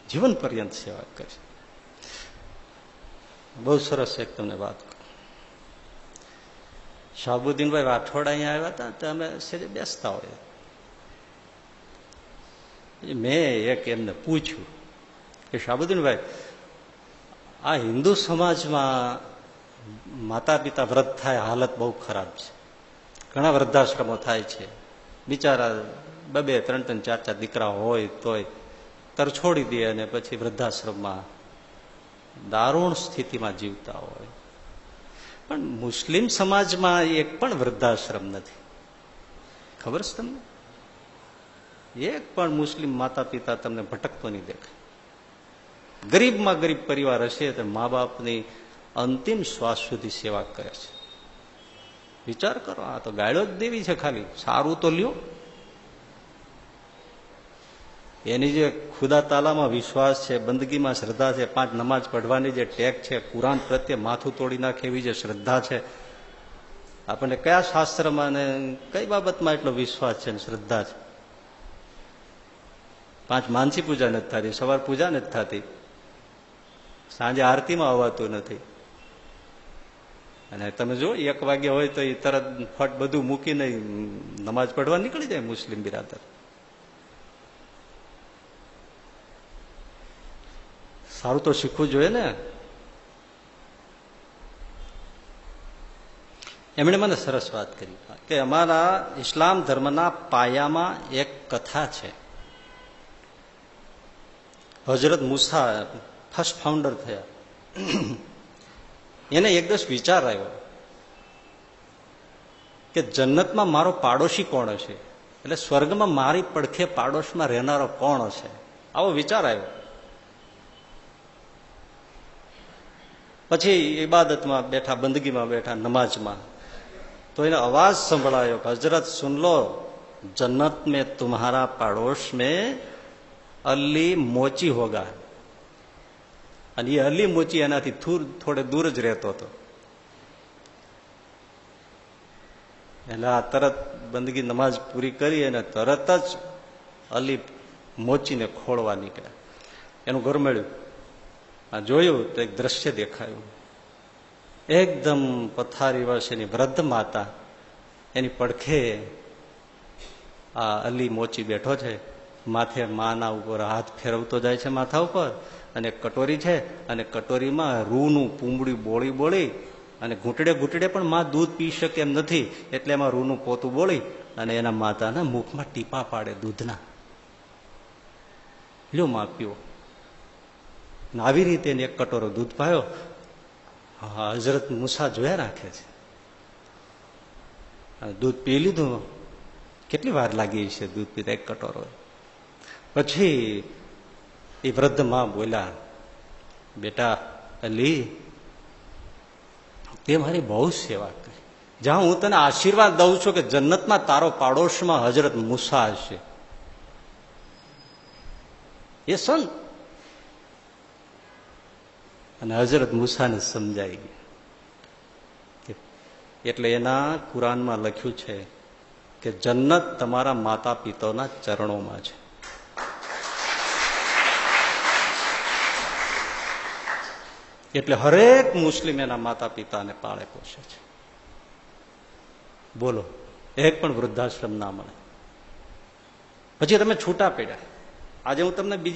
જીવન પર્યંત સેવા કરી. બહુ સરસ એક તમને વાત કહું. શાહબુદ્દીનભાઈ રાઠોડ અહીંયા આવ્યા હતા તો અમે સેજે બેસતા હોય. મેં એક એમને પૂછ્યું કે શાહબુદ્દીનભાઈ, આ હિન્દુ સમાજમાં માતા પિતા વ્રત થાય હાલત બહુ ખરાબ છે. ઘણા વૃદ્ધાશ્રમો થાય છે. બિચારા 2-2, 3-3, 4-4 દીકરા હોય તોય તરછોડી દે અને પછી વૃદ્ધાશ્રમમાં દારૂણ સ્થિતિમાં જીવતા હોય. પણ મુસ્લિમ સમાજમાં એક પણ વૃદ્ધાશ્રમ નથી. ખબર છે તમને? એક પણ મુસ્લિમ માતા પિતા તમને ભટકતો નહીં દેખાય. ગરીબમાં ગરીબ પરિવાર હશે તો મા બાપની અંતિમ શ્વાસ સુધી સેવા કરે છે. વિચાર કરો, આ તો ગાળ્યો જ દેવી છે. ખાલી સારું તો લ્યો. એની જે ખુદા તાલામાં વિશ્વાસ છે, બંદગીમાં શ્રદ્ધા છે, 5 નમાજ પઢવાની જે ટેક છે, કુરાન પ્રત્યે માથું તોડી નાખે એવી જે શ્રદ્ધા છે, આપણને કયા શાસ્ત્રમાં ને કઈ બાબતમાં એટલો વિશ્વાસ છે ને શ્રદ્ધા છે? 5 માનસી પૂજા નથી થતી, સવાર પૂજા નથી થતી, સાંજે આરતીમાં આવવાતું નથી. અને તમે જો 1 વાગ્યા હોય તો એ તરત ફટ બધું મૂકીને નમાજ પઢવા નીકળી જાય મુસ્લિમ બિરાદર. સારું તો શીખવું જોઈએ ને. એમણે મને સરસ વાત કરી કે અમારા ઇસ્લામ ધર્મના પાયામાં એક કથા છે. હજરત મૂસા ફર્સ્ટ ફાઉન્ડર થયા. એને એક દિવસ વિચાર આવ્યો કે જન્નતમાં મારો પાડોશી કોણ હશે, એટલે સ્વર્ગમાં મારી પડખે પાડોશમાં રહેનારો કોણ હશે. આવો વિચાર આવ્યો. પછી ઇબાદતમાં બેઠા, બંદગીમાં બેઠા, નમાજમાં, તો એને અવાજ સંભળાયો, હજરત સુન લો, જન્નત में तुम्हारा पाड़ोश में અલી મોચી હોગા. અને એ અલી મોચી એનાથી થોડે દૂર જ રહેતો હતો. એટલે આ તરત બંદગી નમાજ પૂરી કરી અને તરત જ અલી મોચીને ખોળવા નીકળ્યા. એનું ઘર મળ્યું. આ જોયું તો એક દ્રશ્ય દેખાયું. એકદમ પથારી વશ એની વૃદ્ધ માતા, એની પડખે આ અલી મોચી બેઠો છે. માથે માના ઉપર હાથ ફેરવતો જાય છે, માથા ઉપર, અને કટોરી છે, અને કટોરીમાં રૂનું પૂંબડી બોળી બોળી, અને ઘૂંટડે ઘૂંટડે પણ માં દૂધ પી શકે એમ નથી, એટલે એમાં રૂનું પોતું બોળી અને એના માતાના મુખમાં ટીપા પાડે દૂધના. લ્યો માં પીવો. આવી રીતે એક કટોરો દૂધ પાયો. હજરત મૂસા જોયા રાખે છે. દૂધ પી લીધું. કેટલી વાર લાગી છે દૂધ પીતા, એક કટોરો. પછી એ વૃદ્ધ માં બોલ્યા, બેટા અલી, તે મારી બહુ સેવા કરી. જ્યાં હું તને આશીર્વાદ દઉં છું કે જન્નતમાં તારો પાડોશમાં હજરત મૂસા હશે. એ સંત. અને હજરત મૂસાને સમજાઈ ગયું. એટલે એના કુરાનમાં લખ્યું છે કે જન્નત તમારા માતા પિતાના ચરણોમાં છે. એટલે હરેક મુસ્લિમ એના માતા પિતાને પાળે પોષે છે. બોલો, એક પણ વૃદ્ધાશ્રમ ના મળે. પછી તમે છૂટા પડ્યા. આજે હું તમને બીજી